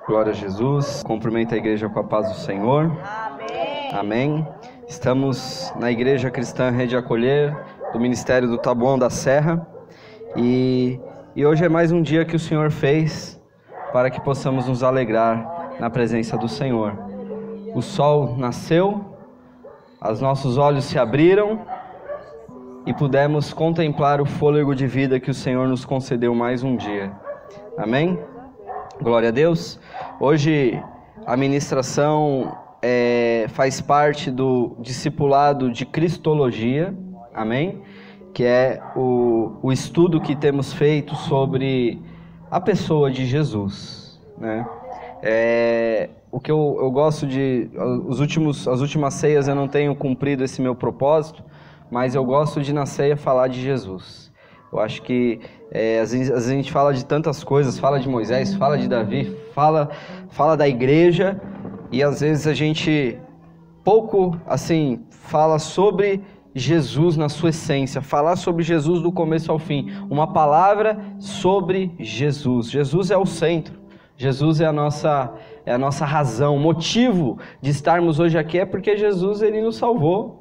Glória a Jesus. Cumprimento a igreja com a paz do Senhor. Amém. Amém. Estamos na Igreja Cristã Rede Acolher, do Ministério do Taboão da Serra. E hoje é mais um dia que o Senhor fez para que possamos nos alegrar na presença do Senhor. O sol nasceu, os nossos olhos se abriram e pudemos contemplar o fôlego de vida que o Senhor nos concedeu mais um dia. Amém? Glória a Deus. Hoje a ministração faz parte do discipulado de Cristologia, amém? Que é o estudo que temos feito sobre a pessoa de Jesus, né? O que eu gosto de... As últimas ceias eu não tenho cumprido esse meu propósito, mas eu gosto de na ceia falar de Jesus. Eu acho que às vezes a gente fala de tantas coisas, fala de Moisés, fala de Davi, fala da igreja, e às vezes a gente pouco assim fala sobre Jesus na sua essência, falar sobre Jesus do começo ao fim, uma palavra sobre Jesus. Jesus é o centro, Jesus é a nossa razão, o motivo de estarmos hoje aqui é porque Jesus ele nos salvou.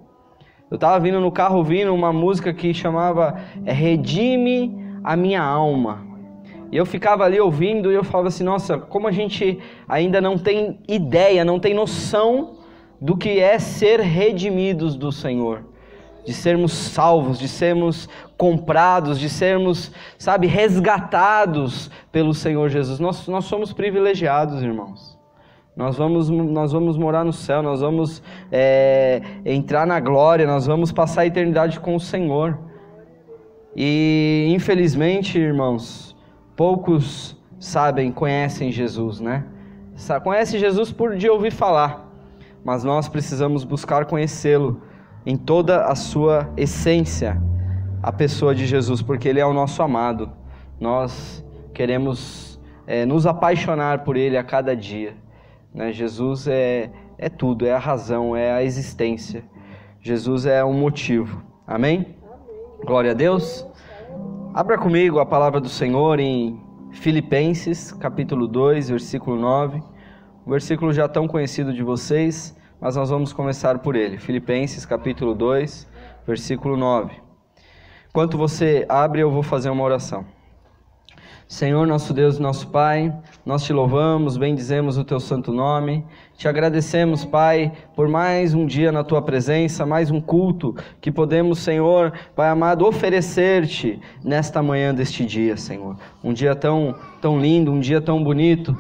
Eu estava vindo no carro ouvindo uma música que chamava Redime a Minha Alma. E eu ficava ali ouvindo e eu falava assim, nossa, como a gente ainda não tem ideia, não tem noção do que é ser redimidos do Senhor. De sermos salvos, de sermos comprados, de sermos, resgatados pelo Senhor Jesus. Nós somos privilegiados, irmãos. Nós vamos morar no céu, nós vamos entrar na glória, nós vamos passar a eternidade com o Senhor. E infelizmente, irmãos, poucos conhecem Jesus, né? Conhecem Jesus de ouvir falar, mas nós precisamos buscar conhecê-lo em toda a sua essência, a pessoa de Jesus, porque Ele é o nosso amado. Nós queremos nos apaixonar por Ele a cada dia. Jesus é tudo, é a razão, é a existência. Jesus é o motivo. Amém? Glória a Deus. Abra comigo a palavra do Senhor em Filipenses, capítulo 2, versículo 9. Um versículo já tão conhecido de vocês, mas nós vamos começar por ele. Filipenses, capítulo 2, versículo 9. Enquanto você abre, eu vou fazer uma oração. Senhor, nosso Deus e nosso Pai, nós te louvamos, bendizemos o teu santo nome, te agradecemos, Pai, por mais um dia na tua presença, mais um culto que podemos, Senhor, Pai amado, oferecer-te nesta manhã deste dia, Senhor. Um dia tão lindo, um dia tão bonito,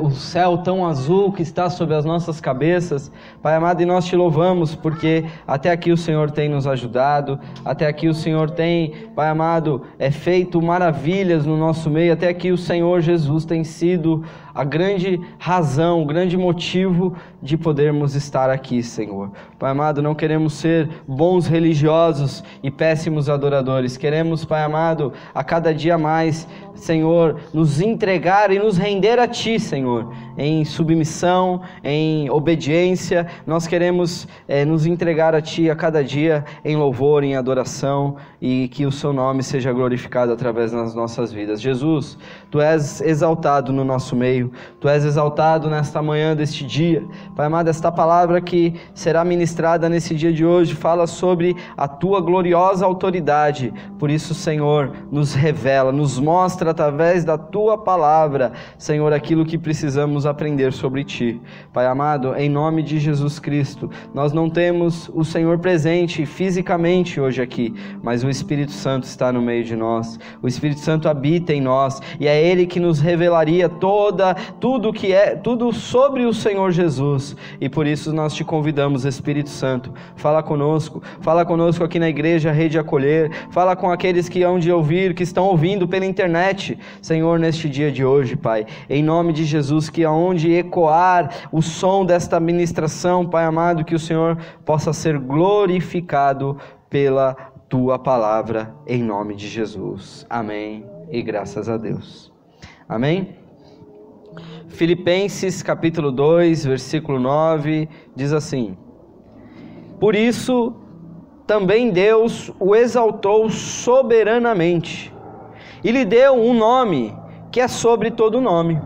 o céu tão azul que está sobre as nossas cabeças, Pai amado, e nós te louvamos porque até aqui o Senhor tem nos ajudado, até aqui o Senhor tem, Pai amado, feito maravilhas no nosso meio, até aqui o Senhor Jesus tem sido a grande razão, o grande motivo de podermos estar aqui, Senhor. Pai amado, não queremos ser bons religiosos e péssimos adoradores, queremos, Pai amado, a cada dia mais, Senhor, nos entregar e nos render a Ti, Senhor, em submissão, em obediência. Nós queremos nos entregar a Ti a cada dia em louvor, em adoração, e que o Seu nome seja glorificado através das nossas vidas. Jesus, Tu és exaltado no nosso meio, Tu és exaltado nesta manhã deste dia. Pai amado, esta palavra que será ministrada nesse dia de hoje fala sobre a Tua gloriosa autoridade. Por isso, Senhor, nos revela, nos mostra através da Tua palavra, Senhor, aquilo que precisamos aprender sobre Ti. Pai amado, em nome de Jesus Cristo, nós não temos o Senhor presente fisicamente hoje aqui, mas o Espírito Santo está no meio de nós. O Espírito Santo habita em nós e é Ele que nos revelaria tudo sobre o Senhor Jesus. E por isso nós te convidamos, Espírito Santo, fala conosco aqui na igreja Rede Acolher, fala com aqueles que hão de ouvir, que estão ouvindo pela internet, Senhor, neste dia de hoje, Pai, em nome de Jesus, que aonde ecoar o som desta ministração, Pai amado, que o Senhor possa ser glorificado pela Tua palavra, em nome de Jesus. Amém e graças a Deus. Amém? Filipenses capítulo 2, versículo 9, diz assim: Por isso também Deus o exaltou soberanamente e lhe deu um nome que é sobre todo nome,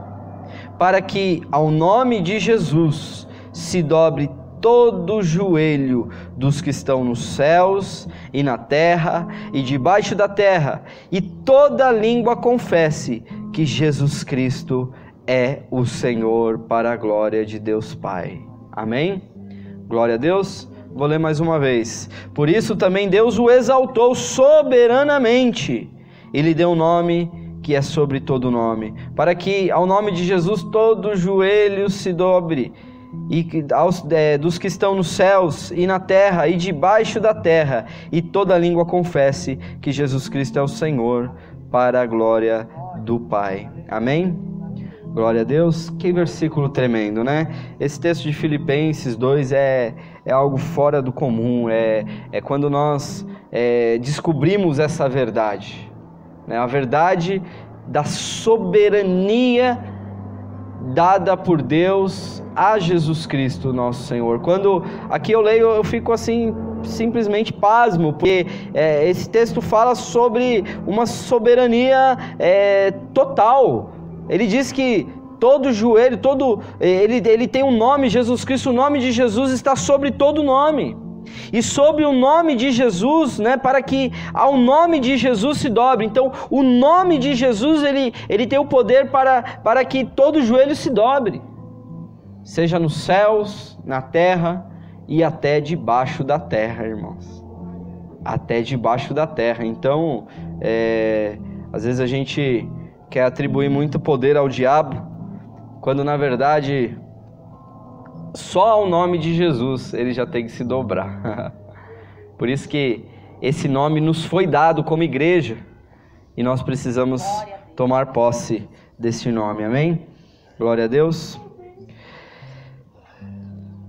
para que ao nome de Jesus se dobre todo joelho dos que estão nos céus e na terra e debaixo da terra, e toda língua confesse que Jesus Cristo é o Senhor, para a glória de Deus Pai. Amém? Glória a Deus. Vou ler mais uma vez. Por isso também Deus o exaltou soberanamente e lhe deu um nome que é sobre todo nome, para que ao nome de Jesus todo joelho se dobre, e dos que estão nos céus e na terra e debaixo da terra, e toda língua confesse que Jesus Cristo é o Senhor, para a glória do Pai. Amém? Glória a Deus. Que versículo tremendo, né? Esse texto de Filipenses 2 é algo fora do comum, é quando nós descobrimos essa verdade, né? A verdade da soberania dada por Deus a Jesus Cristo, nosso Senhor. Quando aqui eu leio, eu fico assim, simplesmente pasmo, porque esse texto fala sobre uma soberania total. Ele diz que todo joelho, ele tem um nome, Jesus Cristo, o nome de Jesus está sobre todo nome. E sobre o nome de Jesus, né, para que ao nome de Jesus se dobre. Então, o nome de Jesus, ele tem o poder para que todo joelho se dobre, seja nos céus, na terra e até debaixo da terra, irmãos. Até debaixo da terra. Então, às vezes a gente quer atribuir muito poder ao diabo, quando na verdade só ao nome de Jesus ele já tem que se dobrar. Por isso que esse nome nos foi dado como igreja, e nós precisamos tomar posse desse nome, amém? Glória a Deus.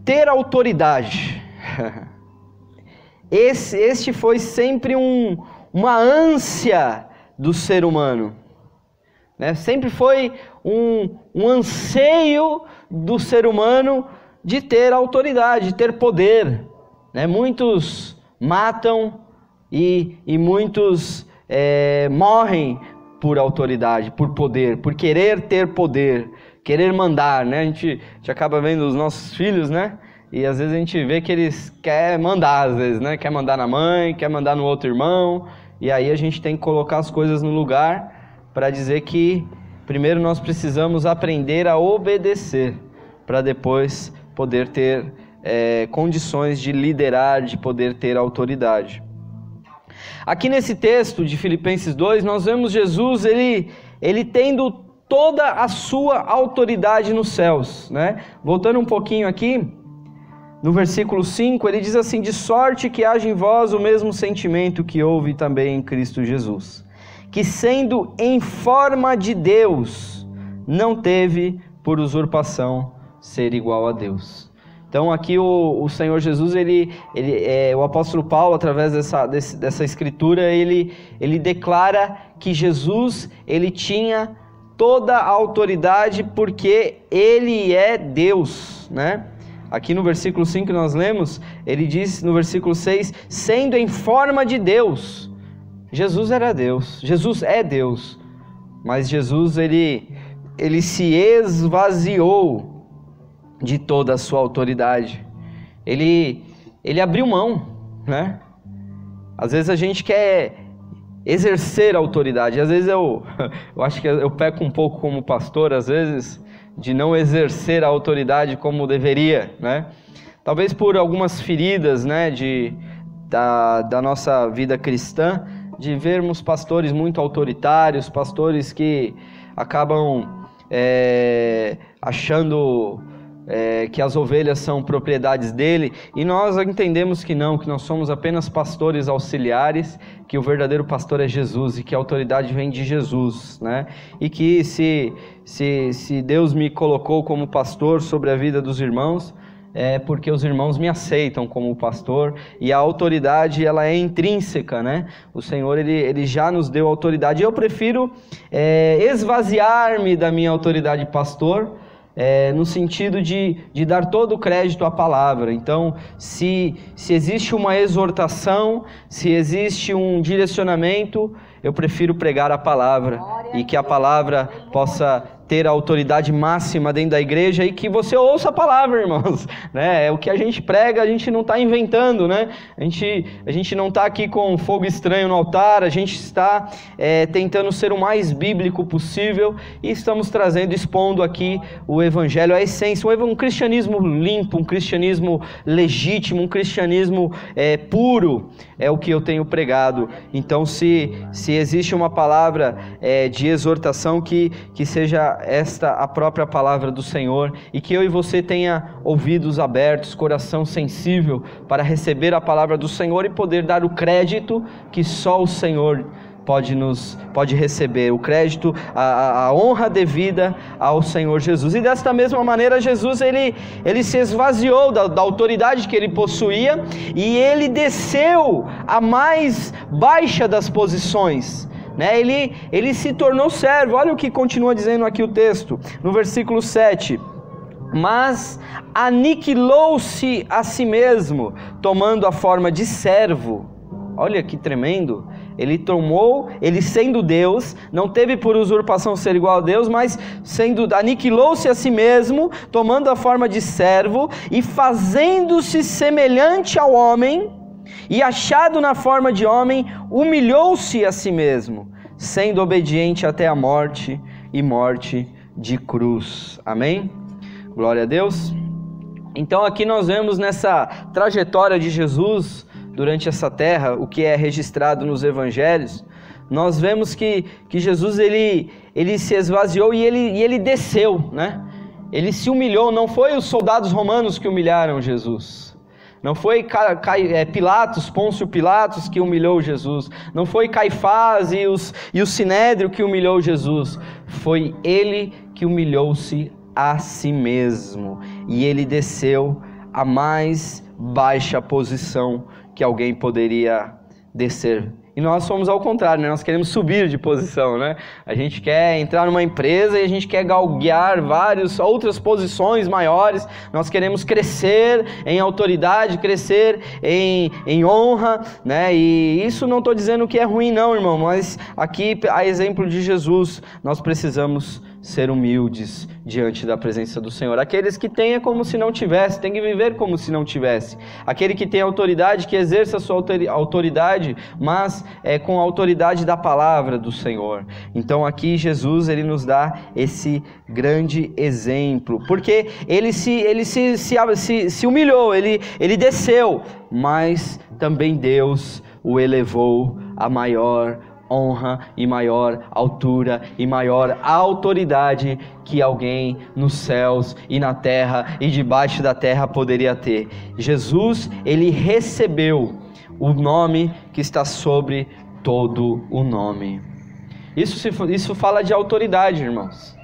Ter autoridade. Este foi sempre uma ânsia do ser humano, né? Sempre foi um anseio do ser humano de ter autoridade, de ter poder, né? Muitos matam e muitos morrem por autoridade, por poder, por querer ter poder, querer mandar, né? A gente acaba vendo os nossos filhos, né? E às vezes a gente vê que eles querem mandar, às vezes, né? Quer mandar na mãe, quer mandar no outro irmão, e aí a gente tem que colocar as coisas no lugar para dizer que primeiro nós precisamos aprender a obedecer, para depois poder ter condições de liderar, de poder ter autoridade. Aqui nesse texto de Filipenses 2, nós vemos Jesus, ele tendo toda a sua autoridade nos céus, né? Voltando um pouquinho aqui, no versículo 5, ele diz assim: de sorte que haja em vós o mesmo sentimento que houve também em Cristo Jesus, que sendo em forma de Deus, não teve por usurpação ser igual a Deus. Então aqui o Senhor Jesus, o apóstolo Paulo, através dessa escritura, ele declara que Jesus, ele tinha toda a autoridade porque ele é Deus, né? Aqui no versículo 5 que nós lemos, ele diz no versículo 6, sendo em forma de Deus. Jesus era Deus, Jesus é Deus, mas Jesus ele se esvaziou de toda a sua autoridade. Ele abriu mão, né? Às vezes a gente quer exercer a autoridade, às vezes eu acho que eu peco um pouco como pastor, às vezes, de não exercer a autoridade como deveria, né? Talvez por algumas feridas, né, da nossa vida cristã, de vermos pastores muito autoritários, pastores que acabam achando que as ovelhas são propriedades dele, e nós entendemos que não, que nós somos apenas pastores auxiliares, que o verdadeiro pastor é Jesus, e que a autoridade vem de Jesus, né? E que se Deus me colocou como pastor sobre a vida dos irmãos, é porque os irmãos me aceitam como pastor, e a autoridade ela é intrínseca, né? O Senhor ele já nos deu autoridade. Eu prefiro esvaziar-me da minha autoridade pastor, no sentido de dar todo o crédito à palavra. Então, se existe uma exortação, se existe um direcionamento, eu prefiro pregar a palavra, e que a palavra possa ter a autoridade máxima dentro da igreja e que você ouça a palavra, irmãos, né? É o que a gente prega, a gente não está inventando, né? A gente não está aqui com fogo estranho no altar, a gente está tentando ser o mais bíblico possível e estamos trazendo, expondo aqui o evangelho, a essência, um cristianismo limpo, um cristianismo legítimo, um cristianismo puro, é o que eu tenho pregado. Então, se existe uma palavra de exortação, que seja esta a própria palavra do Senhor, e que eu e você tenha ouvidos abertos, coração sensível para receber a palavra do Senhor e poder dar o crédito que só o Senhor pode receber, o crédito, a honra devida ao Senhor Jesus. E desta mesma maneira, Jesus ele se esvaziou da autoridade que ele possuía e ele desceu à mais baixa das posições, né? Ele se tornou servo. Olha o que continua dizendo aqui o texto, no versículo 7. Mas aniquilou-se a si mesmo, tomando a forma de servo. Olha que tremendo. Ele sendo Deus, não teve por usurpação ser igual a Deus, mas aniquilou-se a si mesmo, tomando a forma de servo e fazendo-se semelhante ao homem, e achado na forma de homem, humilhou-se a si mesmo, sendo obediente até a morte e morte de cruz. Amém? Glória a Deus. Então aqui nós vemos nessa trajetória de Jesus durante essa terra, o que é registrado nos evangelhos, nós vemos que Jesus ele se esvaziou e ele desceu, né? Ele se humilhou. Não foi os soldados romanos que humilharam Jesus, não foi Pôncio Pilatos que humilhou Jesus, não foi Caifás e o Sinédrio que humilhou Jesus, foi ele que humilhou-se a si mesmo, e ele desceu à mais baixa posição que alguém poderia descer. E nós somos ao contrário, né? Nós queremos subir de posição, né? A gente quer entrar numa empresa e a gente quer galguear várias outras posições maiores. Nós queremos crescer em autoridade, crescer em honra, né? E isso não estou dizendo que é ruim não, irmão, mas aqui, a exemplo de Jesus, nós precisamos ser humildes diante da presença do Senhor. Aqueles que têm é como se não tivesse, tem que viver como se não tivesse. Aquele que tem autoridade, que exerça a sua autoridade, mas com a autoridade da palavra do Senhor. Então aqui Jesus, ele nos dá esse grande exemplo, porque ele se humilhou, ele desceu, mas também Deus o elevou a maior honra e maior altura e maior autoridade que alguém nos céus e na terra e debaixo da terra poderia ter. Jesus, ele recebeu o nome que está sobre todo o nome. Isso fala de autoridade, irmãos.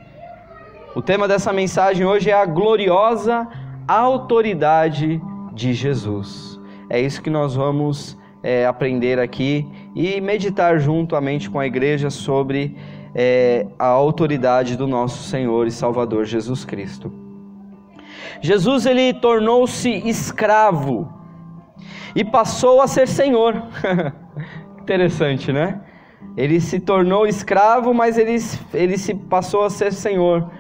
O tema dessa mensagem hoje é a gloriosa autoridade de Jesus. É isso que nós vamos aprender aqui e meditar juntamente com a igreja sobre a autoridade do nosso Senhor e Salvador Jesus Cristo. Jesus, ele tornou-se escravo e passou a ser Senhor. Interessante, né? Ele se tornou escravo, mas ele se passou a ser Senhor.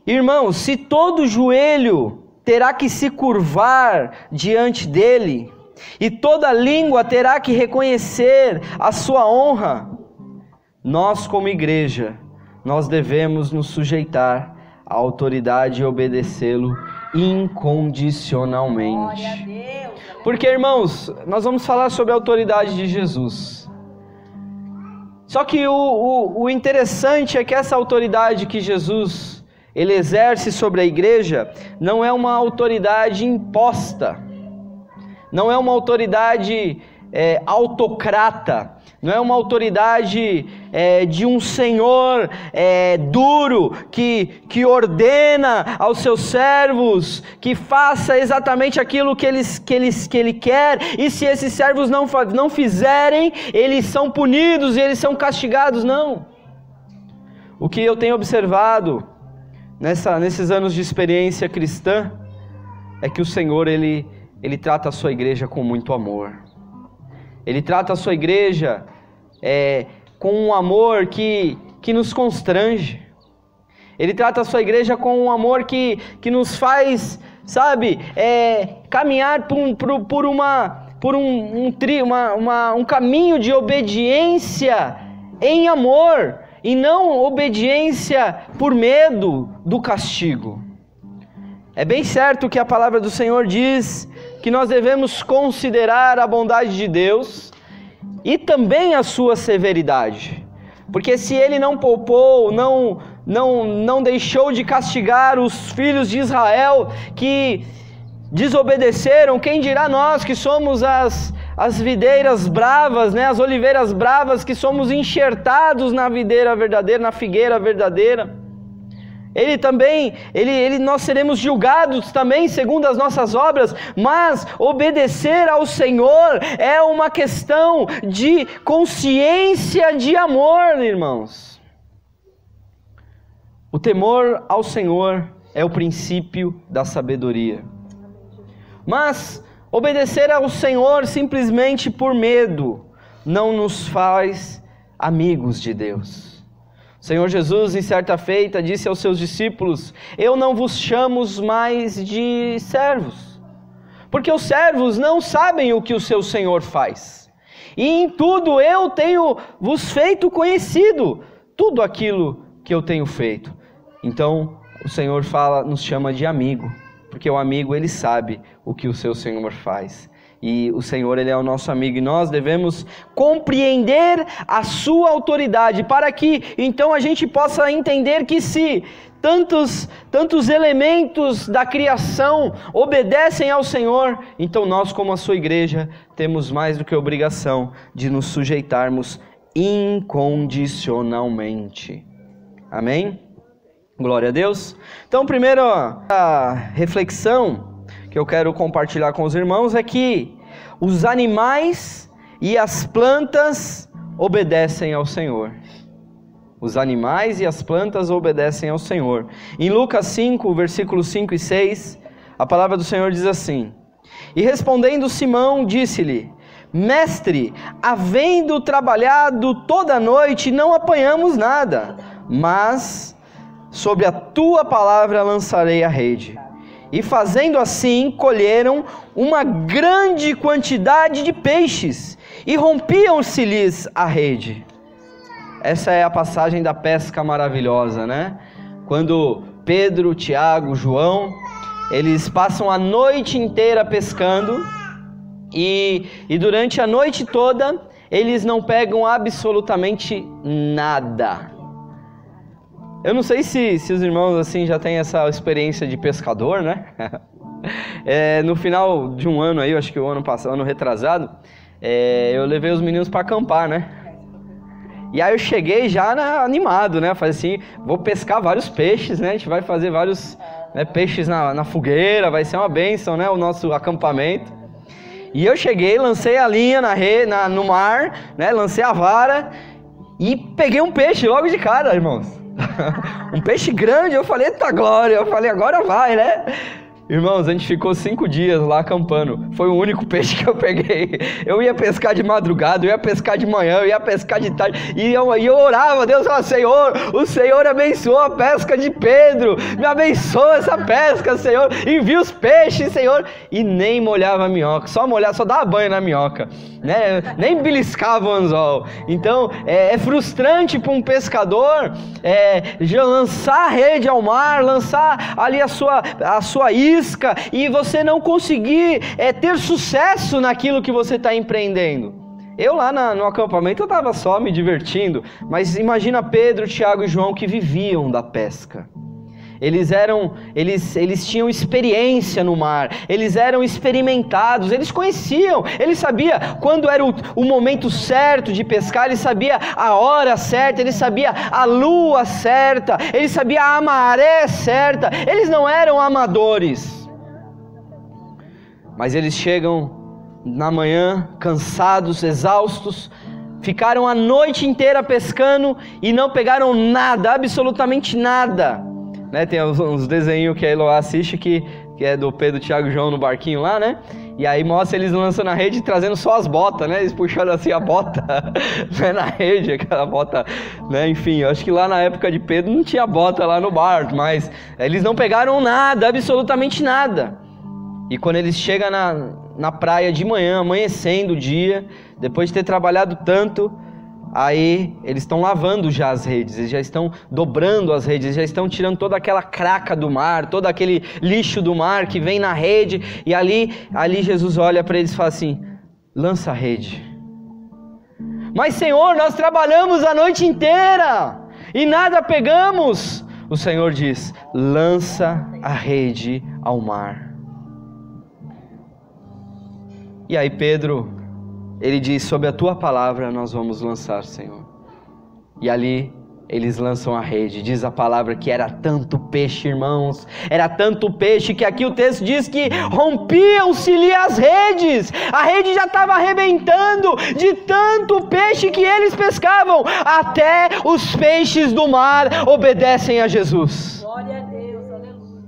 Irmãos, se todo joelho terá que se curvar diante dele, e toda língua terá que reconhecer a sua honra, nós como igreja, nós devemos nos sujeitar à autoridade e obedecê-lo incondicionalmente. Porque, irmãos, nós vamos falar sobre a autoridade de Jesus. Só que o interessante é que essa autoridade que Jesus ele exerce sobre a igreja não é uma autoridade imposta. Não é uma autoridade autocrata, não é uma autoridade de um senhor duro que ordena aos seus servos que faça exatamente aquilo que ele quer, e se esses servos não fizerem, eles são punidos e eles são castigados. Não. O que eu tenho observado nesses anos de experiência cristã é que o Senhor ele trata a sua igreja com muito amor. Ele trata a sua igreja com um amor que nos constrange. Ele trata a sua igreja com um amor que nos faz, sabe, caminhar por um caminho de obediência em amor, e não obediência por medo do castigo. É bem certo que a palavra do Senhor diz que nós devemos considerar a bondade de Deus e também a sua severidade. Porque se Ele não poupou, não deixou de castigar os filhos de Israel que desobedeceram, quem dirá nós que somos as videiras bravas, né? As oliveiras bravas, que somos enxertados na videira verdadeira, na figueira verdadeira. Nós seremos julgados também segundo as nossas obras, mas obedecer ao Senhor é uma questão de consciência de amor, irmãos. O temor ao Senhor é o princípio da sabedoria. Mas obedecer ao Senhor simplesmente por medo não nos faz amigos de Deus. O Senhor Jesus, em certa feita, disse aos seus discípulos: eu não vos chamo mais de servos, porque os servos não sabem o que o seu Senhor faz. E em tudo eu tenho vos feito conhecido tudo aquilo que eu tenho feito. Então o Senhor nos chama de amigo, porque o amigo, ele sabe o que o seu Senhor faz. E o Senhor, Ele é o nosso amigo, e nós devemos compreender a sua autoridade, para que então a gente possa entender que se tantos elementos da criação obedecem ao Senhor, então nós, como a sua igreja, temos mais do que obrigação de nos sujeitarmos incondicionalmente. Amém? Glória a Deus. Então, primeiro, a reflexão que eu quero compartilhar com os irmãos é que os animais e as plantas obedecem ao Senhor. Os animais e as plantas obedecem ao Senhor. Em Lucas 5, versículos 5 e 6, a palavra do Senhor diz assim: e respondendo Simão, disse-lhe: mestre, havendo trabalhado toda a noite, não apanhamos nada, mas sobre a tua palavra lançarei a rede. E fazendo assim, colheram uma grande quantidade de peixes, e rompiam-se-lhes a rede. Essa é a passagem da pesca maravilhosa, né? Quando Pedro, Tiago, João, eles passam a noite inteira pescando, e durante a noite toda, eles não pegam absolutamente nada. Eu não sei se os irmãos assim já têm essa experiência de pescador, né? No final de um ano aí, eu acho que o ano passado, ano retrasado, eu levei os meninos para acampar, né? E aí eu cheguei já animado, né? Falei assim, vou pescar vários peixes, né? A gente vai fazer vários peixes na fogueira, vai ser uma bênção, né? O nosso acampamento. E eu cheguei, lancei a linha no mar, né? Lancei a vara e peguei um peixe logo de cara, irmãos. Um peixe grande. Eu falei, eita glória, eu falei, agora vai, né? Irmãos, a gente ficou 5 dias lá acampando. Foi o único peixe que eu peguei. Eu ia pescar de madrugada, eu ia pescar de manhã, eu ia pescar de tarde. E eu orava, Deus falava, Senhor, o Senhor abençoou a pesca de Pedro. Me abençoa essa pesca, Senhor. Envia os peixes, Senhor. E nem molhava a minhoca, só dava banho na minhoca, né? Nem beliscava o anzol. Então, é frustrante para um pescador lançar a rede ao mar, lançar ali a sua isca, e você não conseguir ter sucesso naquilo que você está empreendendo. Eu lá no acampamento eu estava só me divertindo, mas imagina Pedro, Tiago e João que viviam da pesca. Eles tinham experiência no mar, eles eram experimentados, eles conheciam, eles sabiam quando era o momento certo de pescar, eles sabiam a hora certa, eles sabiam a lua certa, eles sabiam a maré certa, eles não eram amadores. Mas eles chegam na manhã, cansados, exaustos, ficaram a noite inteira pescando e não pegaram nada, absolutamente nada. Né, tem uns desenhos que a Eloá assiste que é do Pedro, Tiago e João no barquinho lá, né? E aí mostra eles lançando na rede, trazendo só as botas, né? Eles puxando assim a bota né? Na rede, aquela bota, né? Enfim, eu acho que lá na época de Pedro não tinha bota lá no barco, mas eles não pegaram nada, absolutamente nada. E quando eles chegam na praia de manhã, amanhecendo o dia, depois de ter trabalhado tanto, aí eles estão lavando já as redes, eles já estão dobrando as redes, eles já estão tirando toda aquela craca do mar, todo aquele lixo do mar que vem na rede, e ali Jesus olha para eles e fala assim, lança a rede. Mas Senhor, nós trabalhamos a noite inteira e nada pegamos. O Senhor diz, lança a rede ao mar. E aí Pedro, ele diz, sob a tua palavra nós vamos lançar, Senhor. E ali eles lançam a rede. Diz a palavra que era tanto peixe, irmãos. Era tanto peixe que aqui o texto diz que rompiam-se-lhe as redes. A rede já estava arrebentando de tanto peixe que eles pescavam. Até os peixes do mar obedecem a Jesus. Glória a Deus, aleluia.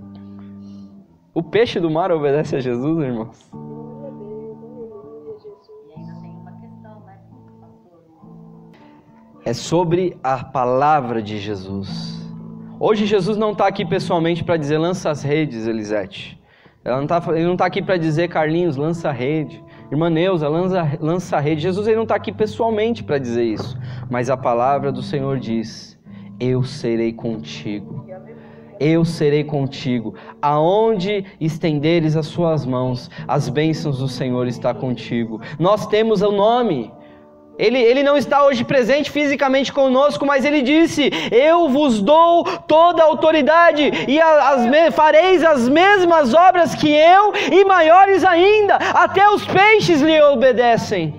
O peixe do mar obedece a Jesus, irmãos? É sobre a palavra de Jesus. Hoje Jesus não está aqui pessoalmente para dizer lança as redes, Elisete. Ele não está aqui para dizer Carlinhos, lança a rede. Irmã Neuza, lança a rede. Jesus ele não está aqui pessoalmente para dizer isso. Mas a palavra do Senhor diz, eu serei contigo. Eu serei contigo. Aonde estenderes as suas mãos, as bênçãos do Senhor está contigo. Nós temos o nome. Ele não está hoje presente fisicamente conosco, mas ele disse, eu vos dou toda a autoridade e fareis as mesmas obras que eu e maiores ainda, até os peixes lhe obedecem,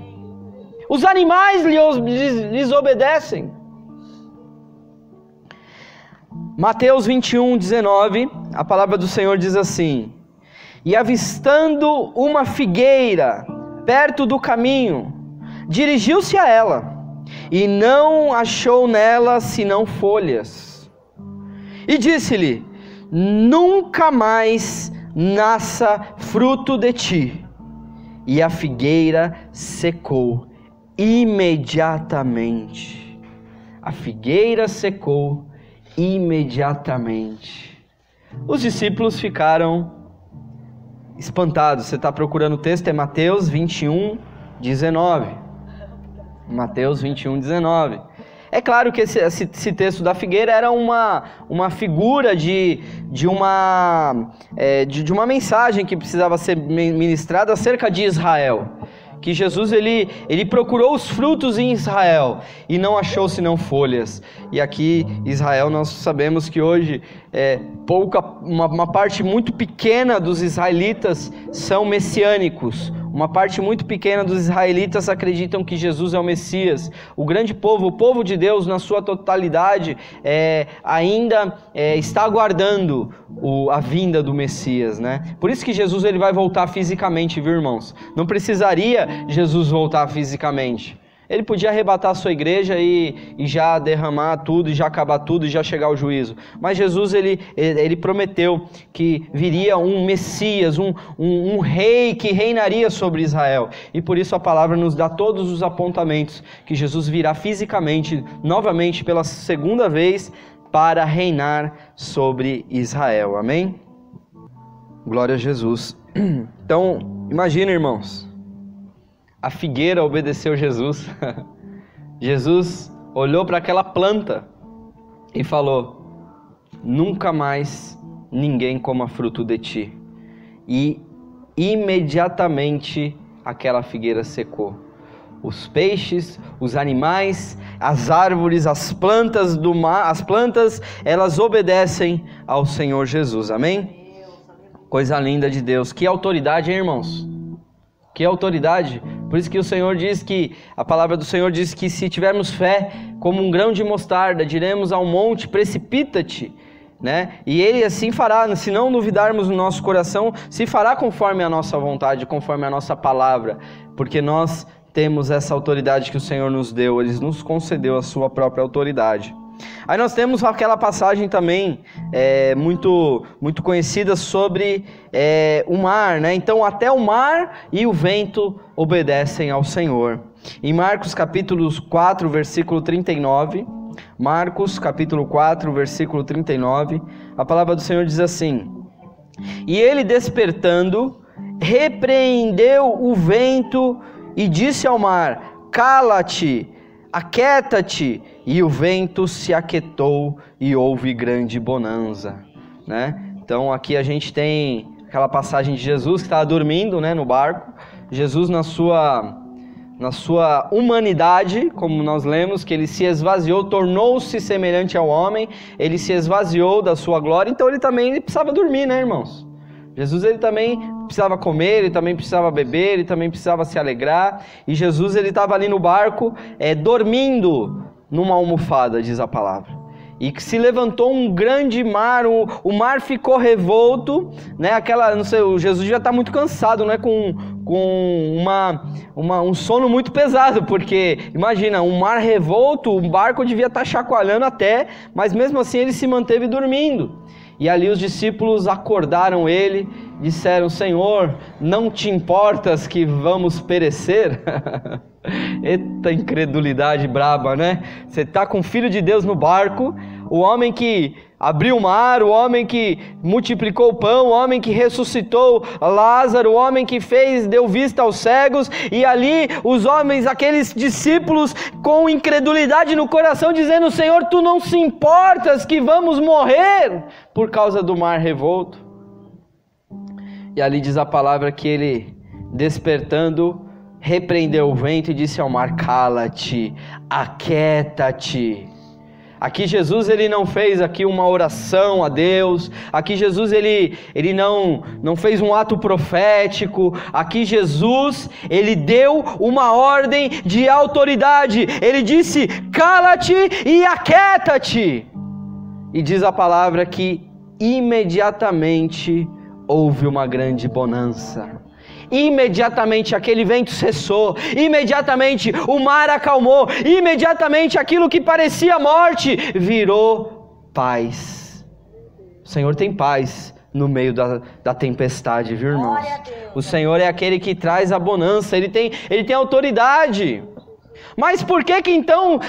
os animais lhes obedecem. Mateus 21:19, a palavra do Senhor diz assim, e avistando uma figueira perto do caminho, dirigiu-se a ela, e não achou nela senão folhas. E disse-lhe, nunca mais nasça fruto de ti. E a figueira secou imediatamente. A figueira secou imediatamente. Os discípulos ficaram espantados. Você está procurando o texto, é Mateus 21:19. Mateus 21:19. É claro que esse texto da figueira era uma figura de uma mensagem que precisava ser ministrada acerca de Israel. Que Jesus ele procurou os frutos em Israel e não achou senão folhas. E aqui Israel nós sabemos que hoje uma parte muito pequena dos israelitas são messiânicos. Uma parte muito pequena dos israelitas acreditam que Jesus é o Messias. O grande povo, o povo de Deus na sua totalidade, ainda está aguardando a vinda do Messias, né? Por isso que Jesus ele vai voltar fisicamente, viu, irmãos? Não precisaria Jesus voltar fisicamente. Ele podia arrebatar a sua igreja e já derramar tudo, e já acabar tudo, e já chegar ao juízo. Mas Jesus, ele prometeu que viria um Messias, um rei que reinaria sobre Israel. E por isso a palavra nos dá todos os apontamentos que Jesus virá fisicamente, novamente, pela segunda vez, para reinar sobre Israel. Amém? Glória a Jesus. Então, imagina, irmãos. A figueira obedeceu Jesus. Jesus olhou para aquela planta e falou, nunca mais ninguém coma fruto de ti. E imediatamente aquela figueira secou. Os peixes, os animais, as árvores, as plantas do mar, elas obedecem ao Senhor Jesus. Amém? Coisa linda de Deus. Que autoridade, hein, irmãos? Que autoridade. Por isso que o Senhor diz que, a palavra do Senhor diz que se tivermos fé como um grão de mostarda, diremos ao monte, precipita-te, né? E Ele assim fará, se não duvidarmos no nosso coração, se fará conforme a nossa vontade, conforme a nossa palavra, porque nós temos essa autoridade que o Senhor nos deu, Ele nos concedeu a sua própria autoridade. Aí nós temos aquela passagem também muito conhecida sobre o mar, né? Então até o mar e o vento obedecem ao Senhor. Em Marcos capítulo 4, versículo 39, Marcos capítulo 4, versículo 39, a palavra do Senhor diz assim: E ele despertando, repreendeu o vento e disse ao mar: Cala-te, aquieta-te. E o vento se aquietou e houve grande bonança, né? Então aqui a gente tem aquela passagem de Jesus que estava dormindo, né, no barco. Jesus na sua humanidade, como nós lemos, que ele se esvaziou, tornou-se semelhante ao homem, ele se esvaziou da sua glória, então ele precisava dormir, né, irmãos? Jesus ele também precisava comer, ele também precisava beber, ele também precisava se alegrar, e Jesus ele estava ali no barco, dormindo numa almofada, diz a palavra. E que se levantou um grande mar, o mar ficou revolto, né? O Jesus já está muito cansado, né? Com um sono muito pesado, porque imagina, um mar revolto, o barco devia estar chacoalhando até, mas mesmo assim ele se manteve dormindo. E ali os discípulos acordaram ele, disseram: Senhor, não te importas que vamos perecer? Eita incredulidade braba, né? Você está com o Filho de Deus no barco, o homem que abriu o mar, o homem que multiplicou o pão, o homem que ressuscitou Lázaro, o homem que deu vista aos cegos, e ali os homens, aqueles discípulos com incredulidade no coração, dizendo: Senhor, tu não se importas que vamos morrer por causa do mar revolto? E ali diz a palavra que ele, despertando, repreendeu o vento e disse ao mar: Cala-te, aquieta-te. Aqui Jesus ele não fez aqui uma oração a Deus, aqui Jesus ele não fez um ato profético, aqui Jesus ele deu uma ordem de autoridade, ele disse: cala-te e aquieta-te. E diz a palavra que imediatamente houve uma grande bonança. Imediatamente aquele vento cessou, imediatamente o mar acalmou, imediatamente aquilo que parecia morte virou paz. O Senhor tem paz no meio da tempestade, viu, irmãos? O Senhor é aquele que traz a bonança, Ele tem autoridade. Mas por que então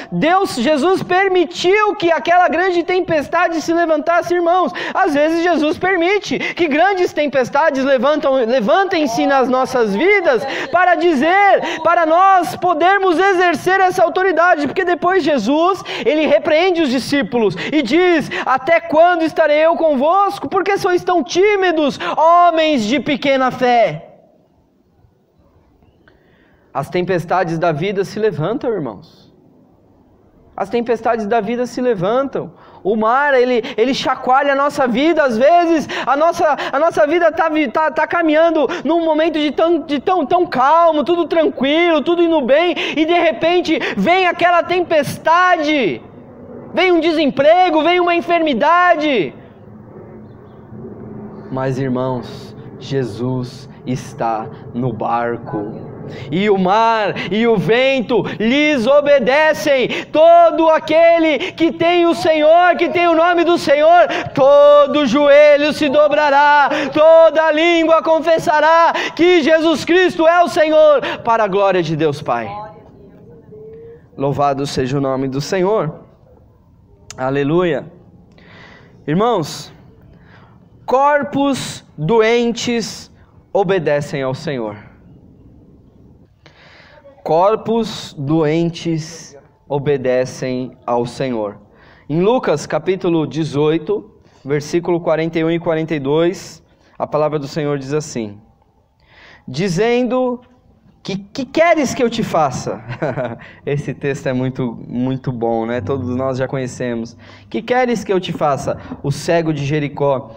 Jesus permitiu que aquela grande tempestade se levantasse, irmãos? Às vezes Jesus permite que grandes tempestades levantem-se nas nossas vidas para nós podermos exercer essa autoridade, porque depois Jesus, ele repreende os discípulos e diz: até quando estarei eu convosco? Porque sois tão tímidos, homens de pequena fé? As tempestades da vida se levantam, irmãos. As tempestades da vida se levantam. O mar, ele chacoalha a nossa vida. Às vezes, a nossa vida tá caminhando num momento de tão calmo, tudo tranquilo, tudo indo bem. E de repente, vem aquela tempestade. Vem um desemprego, vem uma enfermidade. Mas, irmãos, Jesus está no barco. E o mar e o vento lhes obedecem. Todo aquele que tem o Senhor, que tem o nome do Senhor, todo joelho se dobrará, toda língua confessará que Jesus Cristo é o Senhor, para a glória de Deus Pai. Louvado seja o nome do Senhor. Aleluia. Irmãos, corpos doentes obedecem ao Senhor. Corpos doentes obedecem ao Senhor. Em Lucas capítulo 18, versículo 41 e 42, a palavra do Senhor diz assim: dizendo: que queres que eu te faça? Esse texto é muito bom, né? Todos nós já conhecemos. Que queres que eu te faça? O cego de Jericó.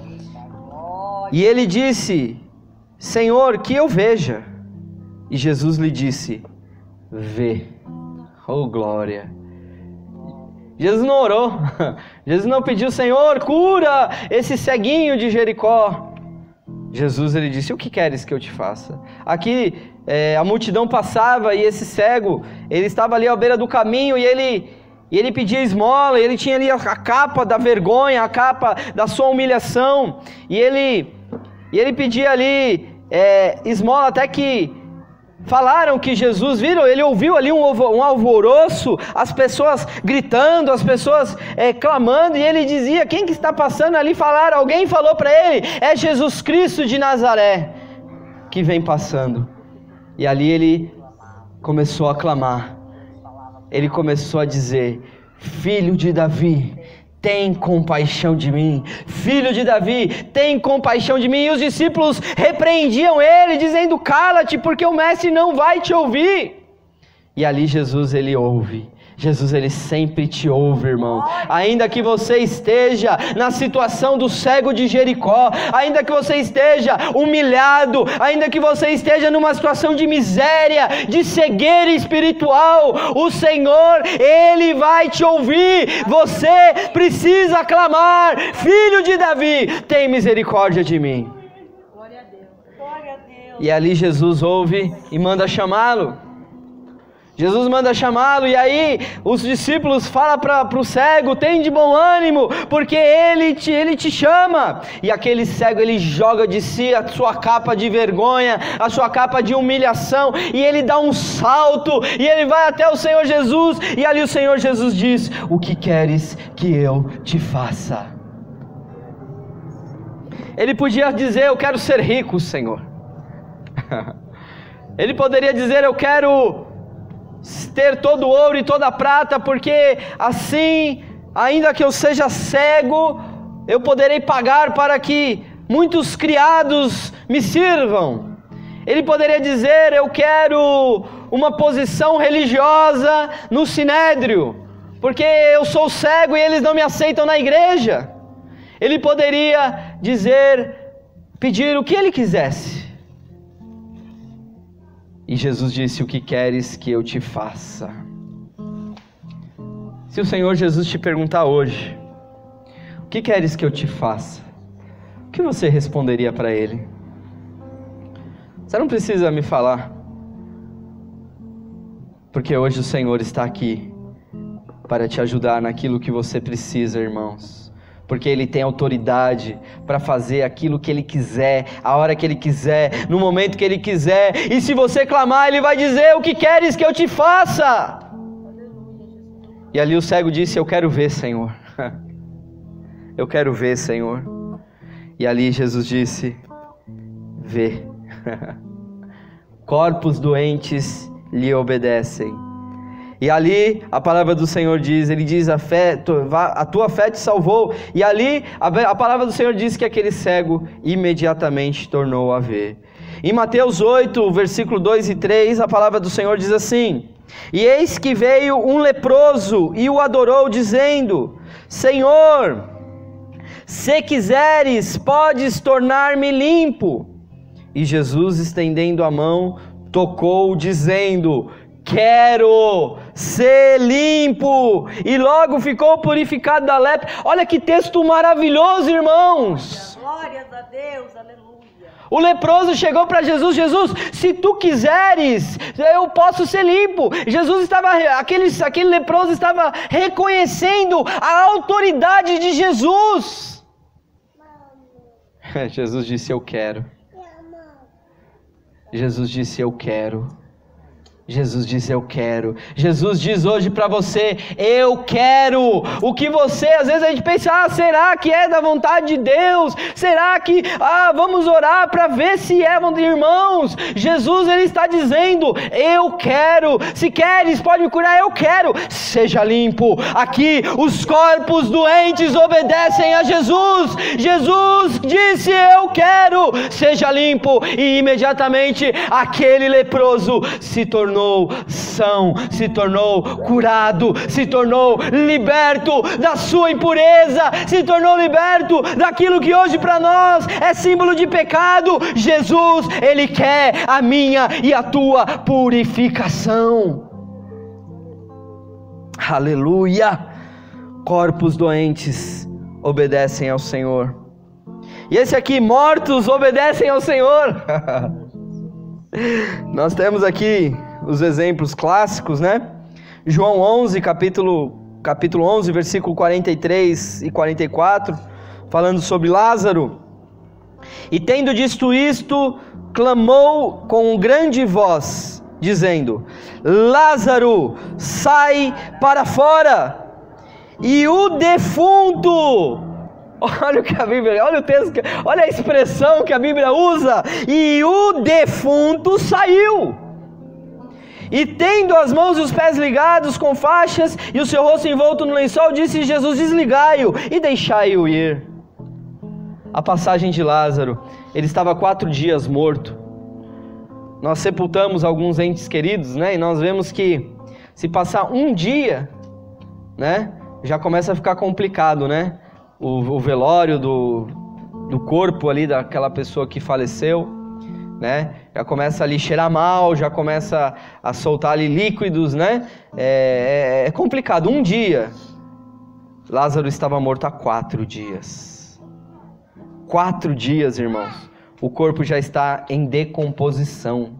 E ele disse: Senhor, que eu veja. E Jesus lhe disse: vê. Oh, glória. Jesus não orou. Jesus não pediu: Senhor, cura esse ceguinho de Jericó. Jesus, ele disse: o que queres que eu te faça? Aqui a multidão passava e esse cego, ele estava ali à beira do caminho e E ele pedia esmola, ele tinha ali a capa da vergonha, a capa da sua humilhação. E ele pedia ali esmola, até que falaram que Jesus, viram, ele ouviu ali um alvoroço, as pessoas gritando, as pessoas clamando, e ele dizia: quem que está passando ali? Falaram, alguém falou para ele: é Jesus Cristo de Nazaré que vem passando. E ali ele começou a clamar, ele começou a dizer: filho de Davi, tem compaixão de mim. Filho de Davi, tem compaixão de mim. E os discípulos repreendiam ele, dizendo: cala-te, porque o mestre não vai te ouvir. E ali Jesus, ele ouve. Jesus, ele sempre te ouve, irmão. Ainda que você esteja na situação do cego de Jericó, ainda que você esteja humilhado, ainda que você esteja numa situação de miséria, de cegueira espiritual, o Senhor, ele vai te ouvir. Você precisa clamar: filho de Davi, tem misericórdia de mim. Glória a Deus. Glória a Deus. E ali Jesus ouve e manda chamá-lo. Jesus manda chamá-lo, e aí os discípulos falam para o cego: tem de bom ânimo, porque ele te chama. E aquele cego, ele joga de si a sua capa de vergonha, a sua capa de humilhação, e ele dá um salto, e ele vai até o Senhor Jesus, e ali o Senhor Jesus diz: o que queres que eu te faça? Ele podia dizer: eu quero ser rico, Senhor. Ele poderia dizer: eu quero ter todo o ouro e toda a prata, porque assim, ainda que eu seja cego, eu poderei pagar para que muitos criados me sirvam. Ele poderia dizer: eu quero uma posição religiosa no sinédrio, porque eu sou cego e eles não me aceitam na igreja. Ele poderia pedir o que ele quisesse. E Jesus disse: o que queres que eu te faça? Se o Senhor Jesus te perguntar hoje: o que queres que eu te faça? O que você responderia para Ele? Você não precisa me falar, porque hoje o Senhor está aqui para te ajudar naquilo que você precisa, irmãos. Porque Ele tem autoridade para fazer aquilo que Ele quiser, a hora que Ele quiser, no momento que Ele quiser. E se você clamar, Ele vai dizer: o que queres que eu te faça? E ali o cego disse: eu quero ver, Senhor. Eu quero ver, Senhor. E ali Jesus disse: vê. Corpos doentes lhe obedecem. E ali a palavra do Senhor diz, ele diz: a tua fé te salvou. E ali a palavra do Senhor diz que aquele cego imediatamente tornou a ver. Em Mateus 8, versículo 2 e 3, a palavra do Senhor diz assim: e eis que veio um leproso e o adorou, dizendo: Senhor, se quiseres, podes tornar-me limpo. E Jesus, estendendo a mão, tocou, dizendo: quero ser limpo. E logo ficou purificado da lepra. Olha que texto maravilhoso, irmãos. Glórias a Deus, aleluia. O leproso chegou para Jesus: Jesus, se tu quiseres, eu posso ser limpo. Jesus estava, aquele leproso estava reconhecendo a autoridade de Jesus. Jesus disse: eu quero. Jesus disse: eu quero. Jesus diz: eu quero. Jesus diz hoje para você: eu quero. O que você, às vezes a gente pensa: será que é da vontade de Deus? Será que, vamos orar para ver se é vontade? Irmãos, Jesus, ele está dizendo: eu quero. Se queres, pode me curar. Eu quero. Seja limpo. Aqui os corpos doentes obedecem a Jesus. Jesus disse: eu quero. Seja limpo. E imediatamente aquele leproso se tornou são, se tornou curado, se tornou liberto da sua impureza, se tornou liberto daquilo que hoje para nós é símbolo de pecado. Jesus, ele quer a minha e a tua purificação. Aleluia! Corpos doentes obedecem ao Senhor. E esse aqui: mortos obedecem ao Senhor. Nós temos aqui os exemplos clássicos, né? João 11, capítulo capítulo 11, versículo 43 e 44, falando sobre Lázaro. E tendo dito isto, clamou com grande voz, dizendo: Lázaro, sai para fora. E o defunto, olha o que a Bíblia, olha o texto, olha a expressão que a Bíblia usa, e o defunto saiu. E tendo as mãos e os pés ligados com faixas, e o seu rosto envolto no lençol, disse Jesus: desligai-o e deixai-o ir. A passagem de Lázaro, ele estava 4 dias morto. Nós sepultamos alguns entes queridos, né? E nós vemos que se passar um dia, né, já começa a ficar complicado, né? O velório do corpo ali daquela pessoa que faleceu, né? Já começa ali a cheirar mal, já começa a soltar ali líquidos, né? É complicado. Um dia, Lázaro estava morto há 4 dias. 4 dias, irmãos. O corpo já está em decomposição.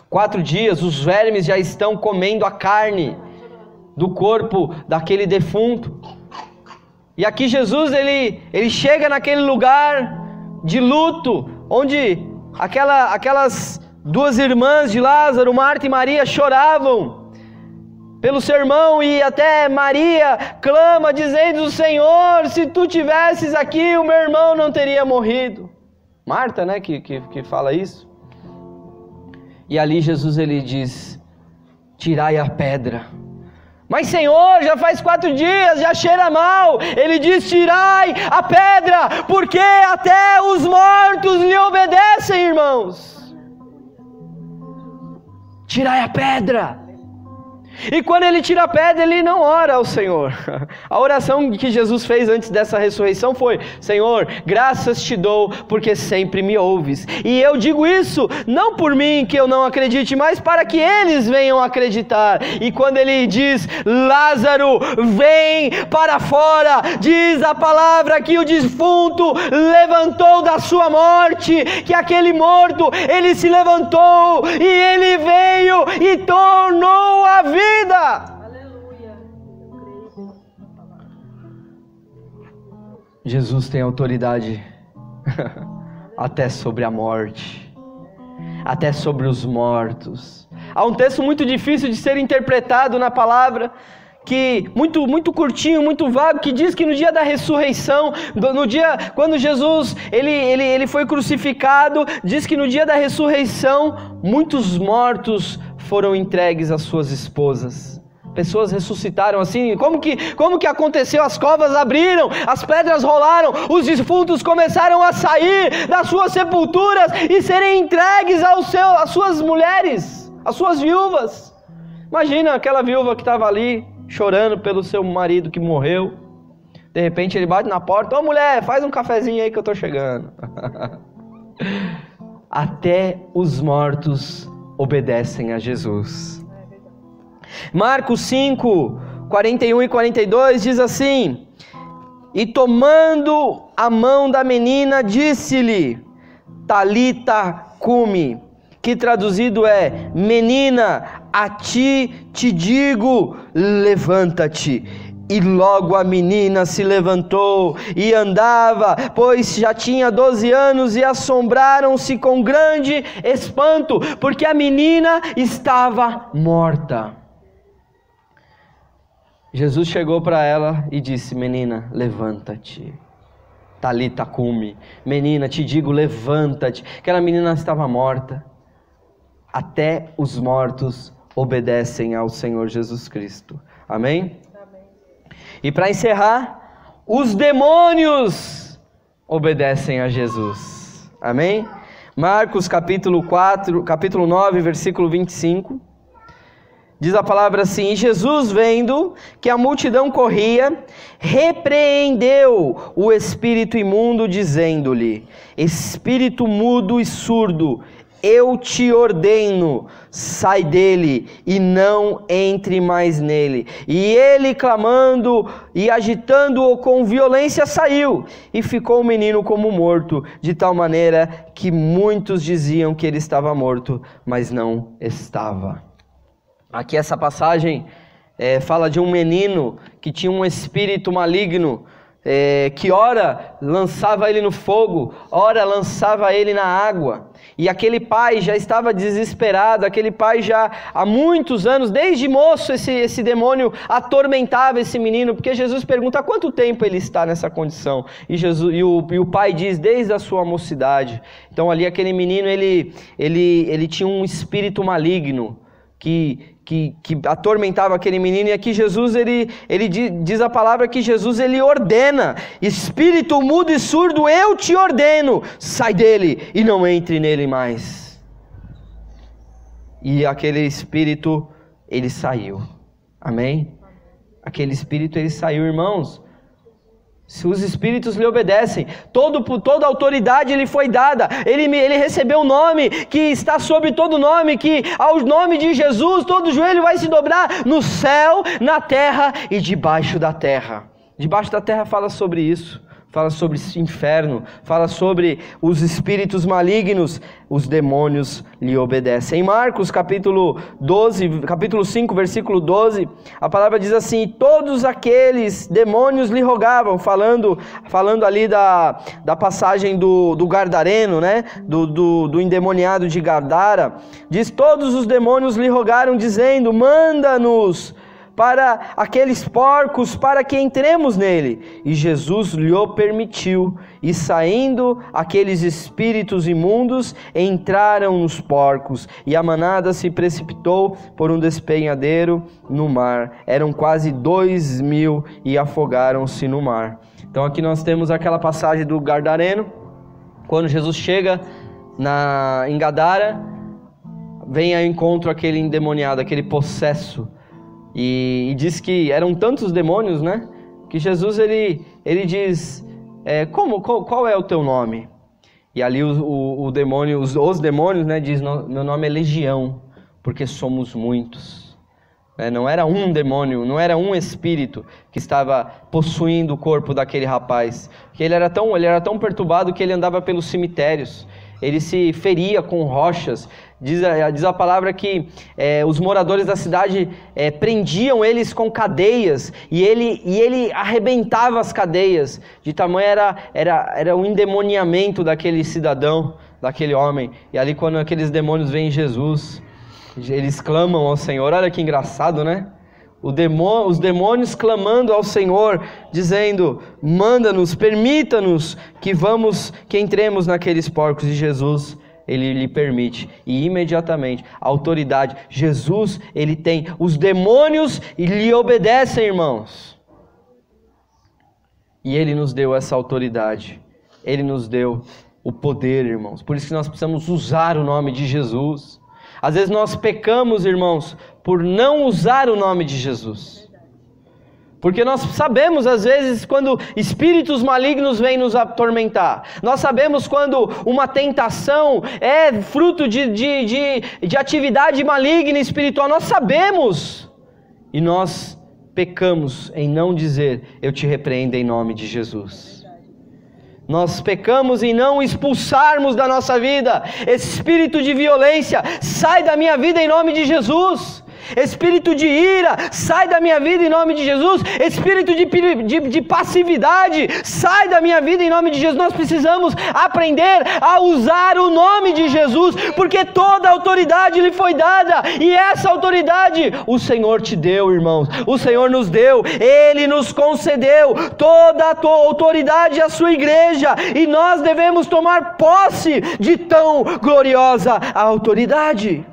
4 dias, os vermes já estão comendo a carne do corpo daquele defunto. E aqui Jesus, ele chega naquele lugar de luto, onde aquelas 2 irmãs de Lázaro, Marta e Maria, choravam pelo seu irmão, e até Maria clama dizendo: Senhor, se tu tivesses aqui, o meu irmão não teria morrido. Marta, né, que fala isso. E ali Jesus, ele diz: tirai a pedra. Mas Senhor, já faz 4 dias, já cheira mal. Ele diz: tirai a pedra, porque até os mortos lhe obedecem, irmãos. Tirai a pedra. E quando ele tira a pedra, ele não ora ao Senhor. A oração que Jesus fez antes dessa ressurreição foi: Senhor, graças te dou, porque sempre me ouves. E eu digo isso não por mim, que eu não acredite, mas para que eles venham acreditar. E quando ele diz: Lázaro, vem para fora, diz a palavra que o defunto levantou da sua morte, que aquele morto, ele se levantou e ele veio e tornou a vida. Aleluia. Jesus tem autoridade até sobre a morte, até sobre os mortos. Há um texto muito difícil de ser interpretado na palavra, que muito curtinho, muito vago, que diz que no dia da ressurreição, no dia quando Jesus ele foi crucificado, diz que no dia da ressurreição muitos mortos foram entregues às suas esposas. Pessoas ressuscitaram assim. Como que aconteceu? As covas abriram, as pedras rolaram, os defuntos começaram a sair das suas sepulturas e serem entregues às suas mulheres, às suas viúvas. Imagina aquela viúva que estava ali chorando pelo seu marido que morreu. De repente ele bate na porta: ô mulher, faz um cafezinho aí que eu estou chegando. Até os mortos obedecem a Jesus. Marcos 5, 41 e 42 diz assim: e tomando a mão da menina, disse-lhe: Talita cumi, que traduzido é: menina, a ti te digo, levanta-te. E logo a menina se levantou e andava, pois já tinha 12 anos, e assombraram-se com grande espanto, porque a menina estava morta. Jesus chegou para ela e disse: menina, levanta-te. Talita cumi, menina, te digo, levanta-te. Aquela menina estava morta. Até os mortos obedecem ao Senhor Jesus Cristo. Amém? E para encerrar, os demônios obedecem a Jesus. Amém? Marcos capítulo 9, versículo 25. Diz a palavra assim: e Jesus, vendo que a multidão corria, repreendeu o espírito imundo, dizendo-lhe: espírito mudo e surdo, eu te ordeno, sai dele e não entre mais nele. E ele, clamando e agitando-o com violência, saiu, e ficou o menino como morto, de tal maneira que muitos diziam que ele estava morto, mas não estava. Aqui essa passagem fala de um menino que tinha um espírito maligno, que ora lançava ele no fogo, ora lançava ele na água. E aquele pai já estava desesperado, aquele pai já há muitos anos, desde moço, esse demônio atormentava esse menino, porque Jesus pergunta há quanto tempo ele está nessa condição, e o pai diz, desde a sua mocidade. Então ali aquele menino, ele tinha um espírito maligno, que atormentava aquele menino, e aqui Jesus, ele diz a palavra que Jesus, ele ordena: espírito mudo e surdo, eu te ordeno, sai dele e não entre nele mais. E aquele espírito, ele saiu, amém? Aquele espírito, ele saiu, irmãos. Se os espíritos lhe obedecem, toda autoridade lhe foi dada, ele recebeu um nome que está sobre todo nome, que ao nome de Jesus todo joelho vai se dobrar no céu, na terra e debaixo da terra. Debaixo da terra fala sobre isso, fala sobre esse inferno, fala sobre os espíritos malignos, os demônios lhe obedecem. Em Marcos capítulo 5, versículo 12, a palavra diz assim: todos aqueles demônios lhe rogavam, falando ali da passagem do Gadareno, né? do endemoniado de Gadara, diz: todos os demônios lhe rogaram, dizendo: manda-nos para aqueles porcos, para que entremos nele. E Jesus lhe o permitiu, e saindo aqueles espíritos imundos, entraram nos porcos, e a manada se precipitou por um despenhadeiro no mar. Eram quase 2.000 e afogaram-se no mar. Então aqui nós temos aquela passagem do Gadareno, quando Jesus chega em Gadara, vem ao encontro aquele endemoniado, aquele possesso, e diz que eram tantos demônios, né? Que Jesus, ele diz: qual é o teu nome? E ali os demônios, né, diz: meu nome é Legião, porque somos muitos. Não era um demônio, não era um espírito que estava possuindo o corpo daquele rapaz. Que ele era tão perturbado que ele andava pelos cemitérios. Ele se feria com rochas. Diz a palavra que os moradores da cidade prendiam eles com cadeias, e ele arrebentava as cadeias. De tamanho era um endemoniamento daquele cidadão, daquele homem. E ali, quando aqueles demônios veem Jesus, eles clamam ao Senhor. Olha que engraçado, né? Os demônios clamando ao Senhor, dizendo: manda-nos, permita-nos que entremos naqueles porcos. E Jesus, ele lhe permite, e imediatamente a autoridade, Jesus, ele tem, os demônios lhe obedecem, irmãos. E ele nos deu essa autoridade, ele nos deu o poder, irmãos. Por isso que nós precisamos usar o nome de Jesus. Às vezes nós pecamos, irmãos, por não usar o nome de Jesus. Porque nós sabemos, às vezes, quando espíritos malignos vêm nos atormentar. Nós sabemos quando uma tentação é fruto de atividade maligna espiritual. Nós sabemos. E nós pecamos em não dizer: eu te repreendo em nome de Jesus. Nós pecamos em não expulsarmos da nossa vida esse espírito de violência. Sai da minha vida em nome de Jesus. Espírito de ira, sai da minha vida em nome de Jesus. Espírito de passividade, sai da minha vida em nome de Jesus. Nós precisamos aprender a usar o nome de Jesus, porque toda autoridade lhe foi dada, e essa autoridade o Senhor te deu, irmãos. O Senhor nos deu, Ele nos concedeu toda a autoridade à sua igreja, e nós devemos tomar posse de tão gloriosa autoridade.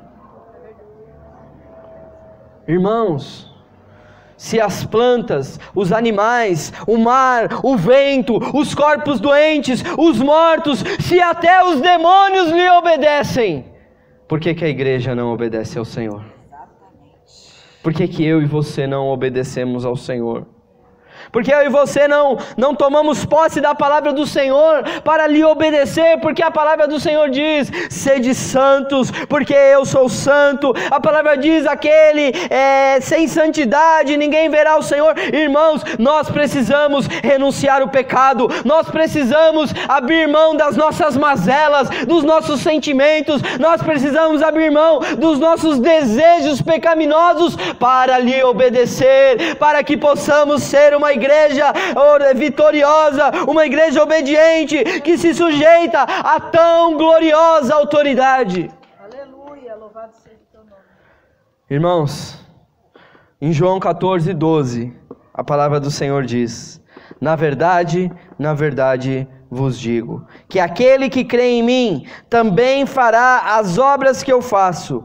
Irmãos, se as plantas, os animais, o mar, o vento, os corpos doentes, os mortos, se até os demônios lhe obedecem, por que a igreja não obedece ao Senhor? Por que eu e você não obedecemos ao Senhor? Porque eu e você não tomamos posse da palavra do Senhor para lhe obedecer, porque a palavra do Senhor diz: sede santos, porque eu sou santo. A palavra diz: aquele sem santidade ninguém verá o Senhor. Irmãos, nós precisamos renunciar ao pecado, nós precisamos abrir mão das nossas mazelas, dos nossos sentimentos, nós precisamos abrir mão dos nossos desejos pecaminosos para lhe obedecer, para que possamos ser uma igreja vitoriosa, uma igreja obediente, que se sujeita a tão gloriosa autoridade. Aleluia, louvado seja o teu nome. Irmãos, em João 14:12, a palavra do Senhor diz: na verdade vos digo, que aquele que crê em mim, também fará as obras que eu faço,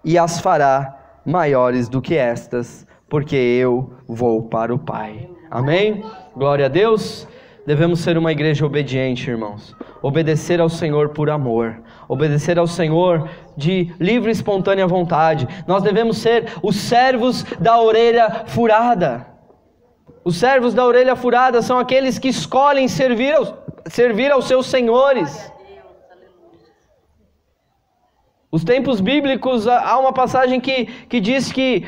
e as fará maiores do que estas, porque eu vou para o Pai. Amém? Glória a Deus. Devemos ser uma igreja obediente, irmãos. Obedecer ao Senhor por amor. Obedecer ao Senhor de livre e espontânea vontade. Nós devemos ser os servos da orelha furada. Os servos da orelha furada são aqueles que escolhem servir aos seus senhores. Os tempos bíblicos, há uma passagem que diz que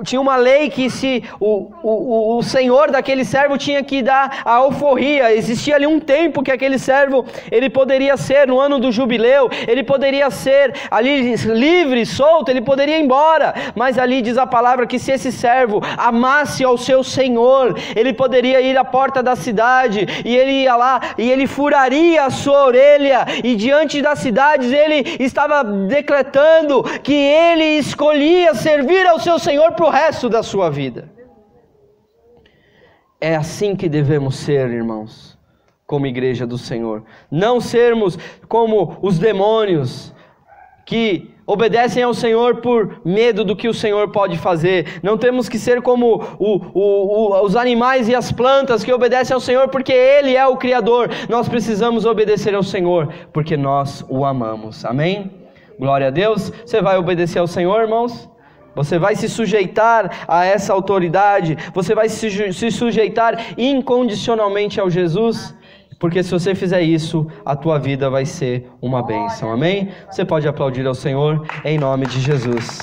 tinha uma lei que se o senhor daquele servo tinha que dar a alforria. Existia ali um tempo que aquele servo, ele poderia ser, no ano do jubileu, ele poderia ser ali livre, solto, ele poderia ir embora. Mas ali diz a palavra que se esse servo amasse ao seu senhor, ele poderia ir à porta da cidade, e ele ia lá, e ele furaria a sua orelha, e diante das cidades ele estava decretando que ele escolhia servir ao seu Senhor para o resto da sua vida. É assim que devemos ser, irmãos, como igreja do Senhor. Não sermos como os demônios que obedecem ao Senhor por medo do que o Senhor pode fazer. Não temos que ser como os animais e as plantas que obedecem ao Senhor porque Ele é o Criador. Nós precisamos obedecer ao Senhor porque nós o amamos. Amém? Glória a Deus. Você vai obedecer ao Senhor, irmãos? Você vai se sujeitar a essa autoridade? Você vai se sujeitar incondicionalmente ao Jesus? Porque se você fizer isso, a tua vida vai ser uma bênção. Amém? Você pode aplaudir ao Senhor em nome de Jesus.